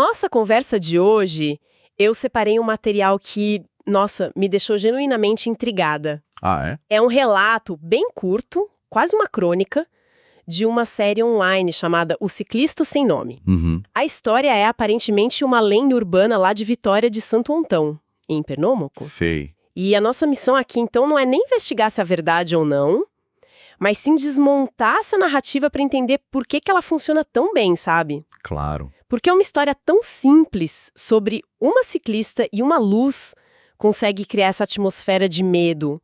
Nossa conversa de hoje, eu separei um material que, nossa, me deixou genuinamente intrigada. Ah, é? É um relato bem curto, quase uma crônica, de uma série online chamada O Ciclista Sem Nome. Uhum. A história é aparentemente uma lenda urbana lá de Vitória de Santo Antão, em Pernambuco. Sei. E a nossa missão aqui, então, não é nem investigar se é verdade ou não, mas sim desmontar essa narrativa para entender por que ela funciona tão bem, sabe? Claro. Porque uma história tão simples sobre uma ciclista e uma luz consegue criar essa atmosfera de medo.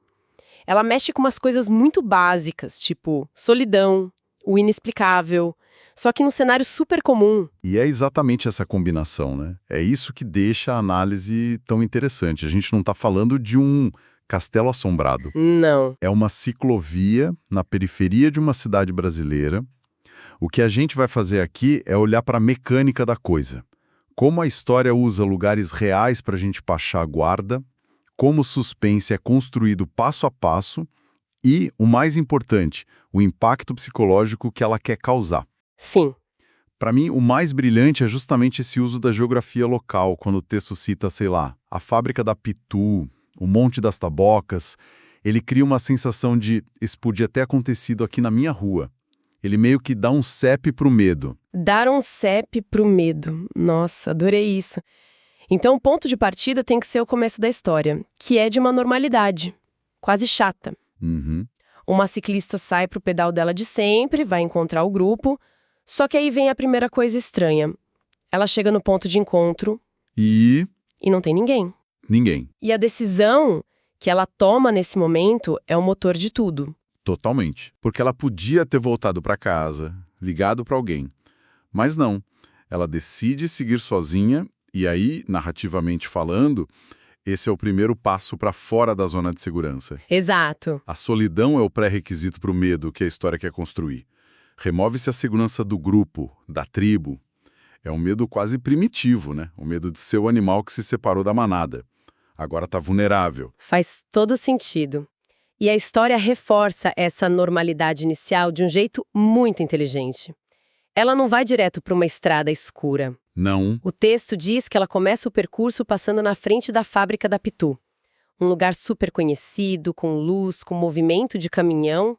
Ela mexe com umas coisas muito básicas, tipo solidão, o inexplicável, só que num cenário super comum. E é exatamente essa combinação, né? É isso que deixa a análise tão interessante. A gente não está falando de um castelo assombrado. Não. É uma ciclovia na periferia de uma cidade brasileira. O que a gente vai fazer aqui é olhar para a mecânica da coisa. Como a história usa lugares reais para a gente baixar a guarda, como o suspense é construído passo a passo e, o mais importante, o impacto psicológico que ela quer causar. Sim. Para mim, o mais brilhante é justamente esse uso da geografia local, quando o texto cita, sei lá, a fábrica da Pitu, o Monte das Tabocas. Ele cria uma sensação de isso podia ter acontecido aqui na minha rua. Ele meio que dá um CEP pro medo. Dar um CEP pro medo. Nossa, adorei isso. Então, o ponto de partida tem que ser o começo da história, que é de uma normalidade, quase chata. Uhum. Uma ciclista sai pro pedal dela de sempre, vai encontrar o grupo, só que aí vem a primeira coisa estranha. Ela chega no ponto de encontro E e não tem ninguém. ninguém. E a decisão que ela toma nesse momento é o motor de tudo. Totalmente. Porque ela podia ter voltado para casa, ligado para alguém. Mas não. Ela decide seguir sozinha e aí, narrativamente falando, esse é o primeiro passo para fora da zona de segurança. Exato. A solidão é o pré-requisito para o medo que a história quer construir. Remove-se a segurança do grupo, da tribo. É um medo quase primitivo, né? O medo de ser o animal que se separou da manada. Agora está vulnerável. Faz todo sentido. E a história reforça essa normalidade inicial de um jeito muito inteligente. Ela não vai direto para uma estrada escura. Não. O texto diz que ela começa o percurso passando na frente da fábrica da Pitu. Um lugar super conhecido, com luz, com movimento de caminhão.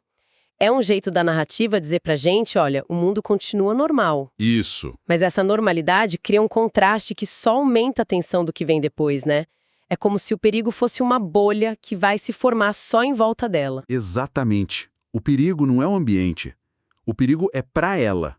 É um jeito da narrativa dizer pra gente, olha, o mundo continua normal. Isso. Mas essa normalidade cria um contraste que só aumenta a tensão do que vem depois, né? É como se o perigo fosse uma bolha que vai se formar só em volta dela. Exatamente. O perigo não é o ambiente. O perigo é para ela.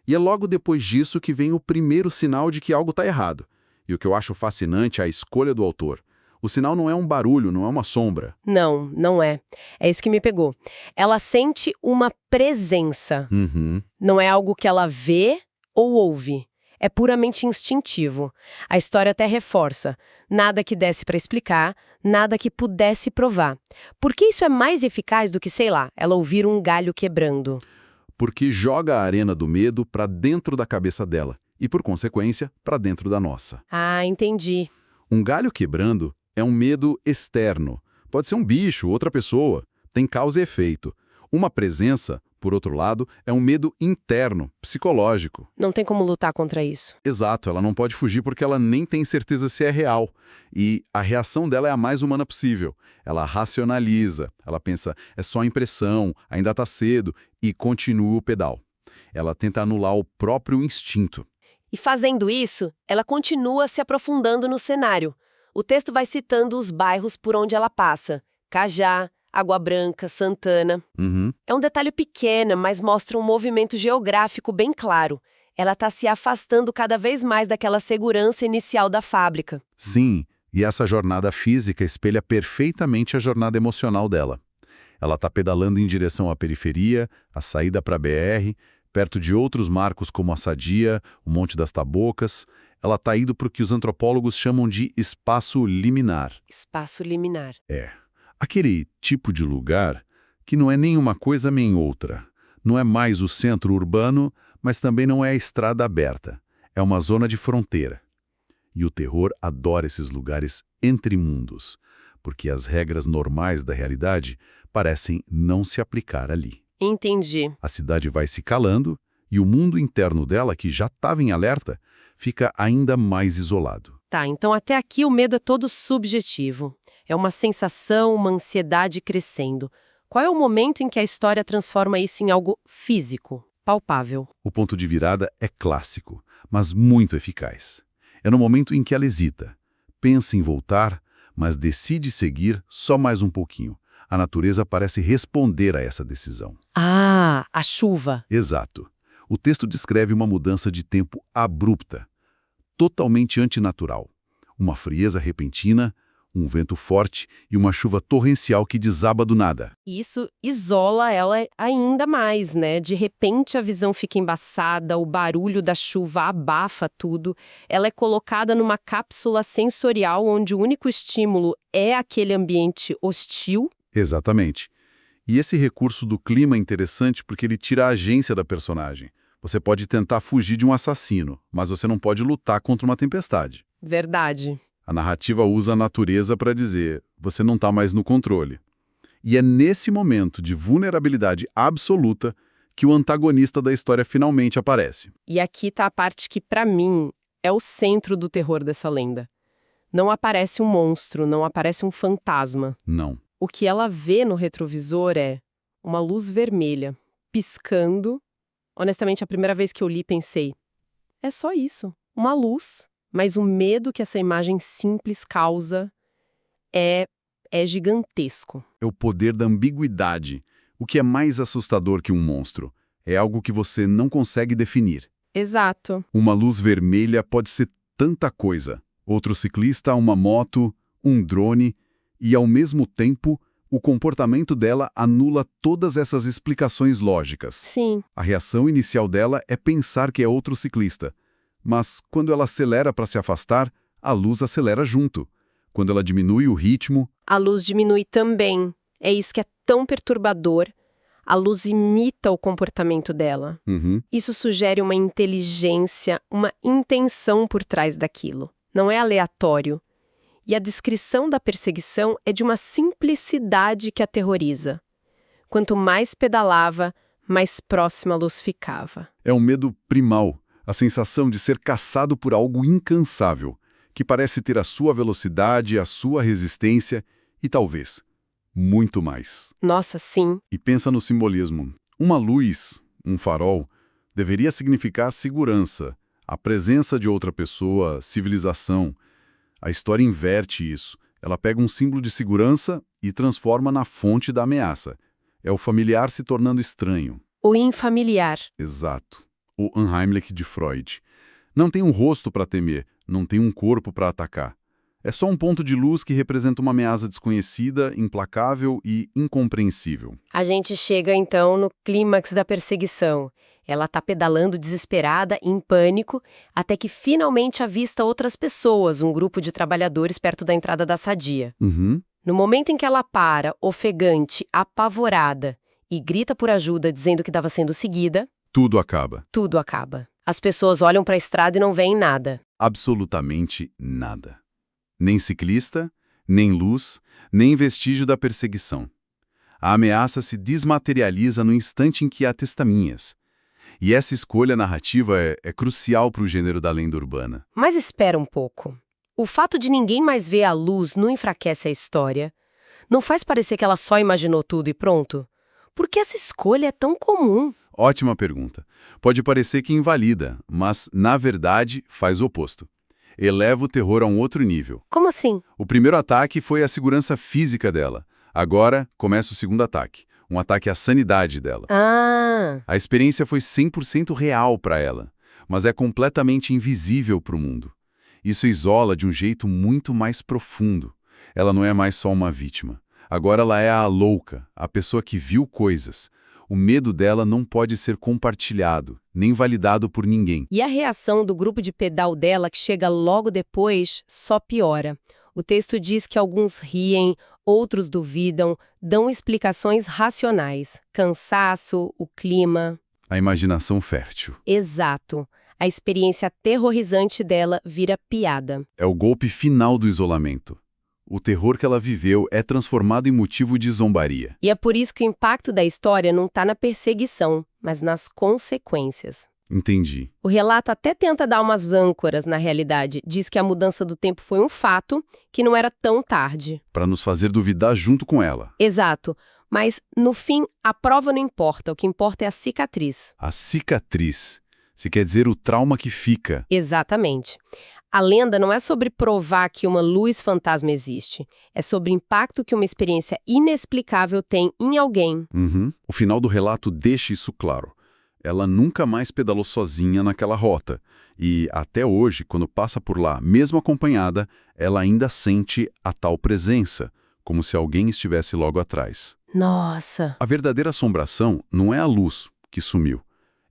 E é logo depois disso que vem o primeiro sinal de que algo está errado. E o que eu acho fascinante é a escolha do autor. O sinal não é um barulho, não é uma sombra. Não, não é. É isso que me pegou. Ela sente uma presença. Uhum. Não é algo que ela vê ou ouve. É puramente instintivo. A história até reforça. Nada que desse para explicar, nada que pudesse provar. Porque isso é mais eficaz do que, sei lá, ela ouvir um galho quebrando. Porque joga a arena do medo para dentro da cabeça dela. E, por consequência, para dentro da nossa. Ah, entendi. Um galho quebrando é um medo externo. Pode ser um bicho, outra pessoa. Tem causa e efeito. Uma presença, por outro lado, é um medo interno, psicológico. Não tem como lutar contra isso. Exato, ela não pode fugir porque ela nem tem certeza se é real. E a reação dela é a mais humana possível. Ela racionaliza, ela pensa, é só impressão, ainda está cedo, e continua o pedal. Ela tenta anular o próprio instinto. E fazendo isso, ela continua se aprofundando no cenário. O texto vai citando os bairros por onde ela passa. Cajá, Água Branca, Santana. Uhum. É um detalhe pequeno, mas mostra um movimento geográfico bem claro. Ela está se afastando cada vez mais daquela segurança inicial da fábrica. Sim, e essa jornada física espelha perfeitamente a jornada emocional dela. Ela está pedalando em direção à periferia, à saída para a BR, perto de outros marcos como a Sadia, o Monte das Tabocas. Ela está indo para o que os antropólogos chamam de espaço liminar. Espaço liminar. Aquele tipo de lugar que não é nem uma coisa nem outra. Não é mais o centro urbano, mas também não é a estrada aberta. É uma zona de fronteira. E o terror adora esses lugares entre mundos, porque as regras normais da realidade parecem não se aplicar ali. Entendi. A cidade vai se calando e o mundo interno dela, que já estava em alerta, fica ainda mais isolado. Tá, então até aqui o medo é todo subjetivo. É uma sensação, uma ansiedade crescendo. Qual é o momento em que a história transforma isso em algo físico, palpável? O ponto de virada é clássico, mas muito eficaz. É no momento em que ela hesita, pensa em voltar, mas decide seguir só mais um pouquinho. A natureza parece responder a essa decisão. Ah, a chuva. Exato. O texto descreve uma mudança de tempo abrupta, totalmente antinatural. Uma frieza repentina, um vento forte e uma chuva torrencial que desaba do nada. E isso isola ela ainda mais, né? De repente a visão fica embaçada, o barulho da chuva abafa tudo. Ela é colocada numa cápsula sensorial onde o único estímulo é aquele ambiente hostil. Exatamente. E esse recurso do clima é interessante porque ele tira a agência da personagem. Você pode tentar fugir de um assassino, mas você não pode lutar contra uma tempestade. Verdade. A narrativa usa a natureza para dizer, você não está mais no controle. E é nesse momento de vulnerabilidade absoluta que o antagonista da história finalmente aparece. E aqui tá a parte que, pra mim, é o centro do terror dessa lenda. Não aparece um monstro, não aparece um fantasma. Não. O que ela vê no retrovisor é uma luz vermelha, piscando. Honestamente, a primeira vez que eu li, pensei, é só isso, uma luz. Mas o medo que essa imagem simples causa é gigantesco. É o poder da ambiguidade. O que é mais assustador que um monstro? É algo que você não consegue definir. Exato. Uma luz vermelha pode ser tanta coisa. Outro ciclista, uma moto, um drone, e ao mesmo tempo, o comportamento dela anula todas essas explicações lógicas. Sim. A reação inicial dela é pensar que é outro ciclista. Mas, quando ela acelera para se afastar, a luz acelera junto. Quando ela diminui o ritmo... A luz diminui também. É isso que é tão perturbador. A luz imita o comportamento dela. Isso sugere uma inteligência, uma intenção por trás daquilo. Não é aleatório. E a descrição da perseguição é de uma simplicidade que aterroriza. Quanto mais pedalava, mais próxima a luz ficava. É um medo primal. A sensação de ser caçado por algo incansável, que parece ter a sua velocidade, a sua resistência e talvez muito mais. Nossa, sim. E pensa no simbolismo. Uma luz, um farol, deveria significar segurança, a presença de outra pessoa, civilização. A história inverte isso. Ela pega um símbolo de segurança e transforma na fonte da ameaça. É o familiar se tornando estranho. O infamiliar. Exato. O Unheimlich de Freud. Não tem um rosto para temer, não tem um corpo para atacar. É só um ponto de luz que representa uma ameaça desconhecida, implacável e incompreensível. A gente chega, então, no clímax da perseguição. Ela está pedalando desesperada, em pânico, até que finalmente avista outras pessoas, um grupo de trabalhadores perto da entrada da Sadia. No momento em que ela para, ofegante, apavorada, e grita por ajuda dizendo que estava sendo seguida... Tudo acaba. Tudo acaba. As pessoas olham para a estrada e não veem nada. Absolutamente nada. Nem ciclista, nem luz, nem vestígio da perseguição. A ameaça se desmaterializa no instante em que há testemunhas. E essa escolha narrativa é crucial para o gênero da lenda urbana. Mas espera um pouco. O fato de ninguém mais ver a luz não enfraquece a história? Não faz parecer que ela só imaginou tudo e pronto? Por que essa escolha é tão comum? Ótima pergunta. Pode parecer que invalida, mas, na verdade, faz o oposto. Eleva o terror a um outro nível. Como assim? O primeiro ataque foi a segurança física dela. Agora, começa o segundo ataque. Um ataque à sanidade dela. Ah! A experiência foi 100% real para ela, mas é completamente invisível para o mundo. Isso isola de um jeito muito mais profundo. Ela não é mais só uma vítima. Agora ela é a louca, a pessoa que viu coisas. O medo dela não pode ser compartilhado, nem validado por ninguém. E a reação do grupo de pedal dela, que chega logo depois, só piora. O texto diz que alguns riem, outros duvidam, dão explicações racionais. Cansaço, o clima... A imaginação fértil. Exato. A experiência aterrorizante dela vira piada. É o golpe final do isolamento. O terror que ela viveu é transformado em motivo de zombaria. E é por isso que o impacto da história não está na perseguição, mas nas consequências. Entendi. O relato até tenta dar umas âncoras na realidade. Diz que a mudança do tempo foi um fato, que não era tão tarde. Para nos fazer duvidar junto com ela. Exato. Mas, no fim, a prova não importa. O que importa é a cicatriz. A cicatriz. Se quer dizer o trauma que fica. Exatamente. A lenda não é sobre provar que uma luz fantasma existe. É sobre o impacto que uma experiência inexplicável tem em alguém. Uhum. O final do relato deixa isso claro. Ela nunca mais pedalou sozinha naquela rota. E, até hoje, quando passa por lá, mesmo acompanhada, ela ainda sente a tal presença, como se alguém estivesse logo atrás. Nossa! A verdadeira assombração não é a luz que sumiu,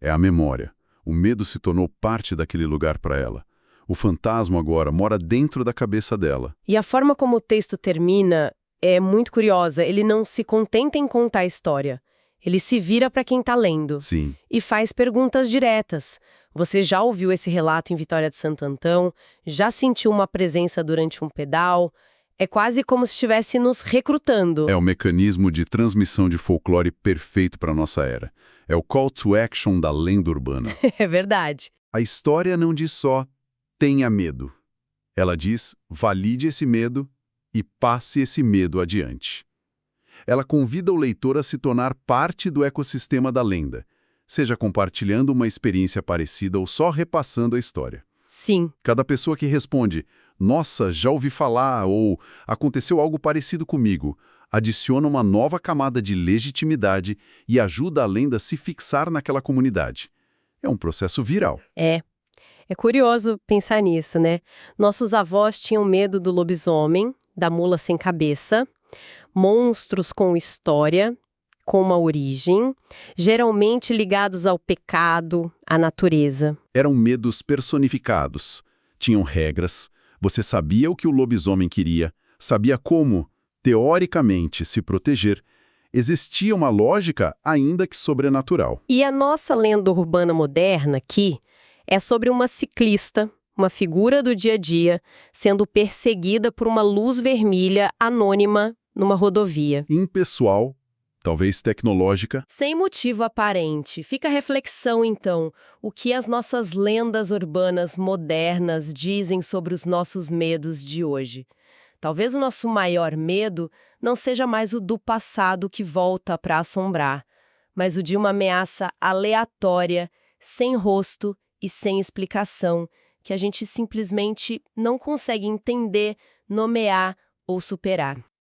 é a memória. O medo se tornou parte daquele lugar para ela. O fantasma agora mora dentro da cabeça dela. E a forma como o texto termina é muito curiosa. Ele não se contenta em contar a história. Ele se vira para quem está lendo. Sim. E faz perguntas diretas. Você já ouviu esse relato em Vitória de Santo Antão? Já sentiu uma presença durante um pedal? É quase como se estivesse nos recrutando. É o mecanismo de transmissão de folclore perfeito para nossa era. É o call to action da lenda urbana. É verdade. A história não diz só tenha medo. Ela diz valide esse medo e passe esse medo adiante. Ela convida o leitor a se tornar parte do ecossistema da lenda, seja compartilhando uma experiência parecida ou só repassando a história. Sim. Cada pessoa que responde, nossa, já ouvi falar, ou aconteceu algo parecido comigo, adiciona uma nova camada de legitimidade e ajuda a lenda a se fixar naquela comunidade. É um processo viral. É. É curioso pensar nisso, né? Nossos avós tinham medo do lobisomem, da mula sem cabeça, monstros com história, com uma origem, geralmente ligados ao pecado, à natureza. Eram medos personificados. Tinham regras. Você sabia o que o lobisomem queria, sabia como, teoricamente, se proteger. Existia uma lógica, ainda que sobrenatural. E a nossa lenda urbana moderna aqui é sobre uma ciclista, uma figura do dia a dia, sendo perseguida por uma luz vermelha anônima numa rodovia. Impessoal, talvez tecnológica. Sem motivo aparente. Fica a reflexão, então, o que as nossas lendas urbanas modernas dizem sobre os nossos medos de hoje. Talvez o nosso maior medo não seja mais o do passado que volta para assombrar, mas o de uma ameaça aleatória, sem rosto e sem explicação, que a gente simplesmente não consegue entender, nomear ou superar.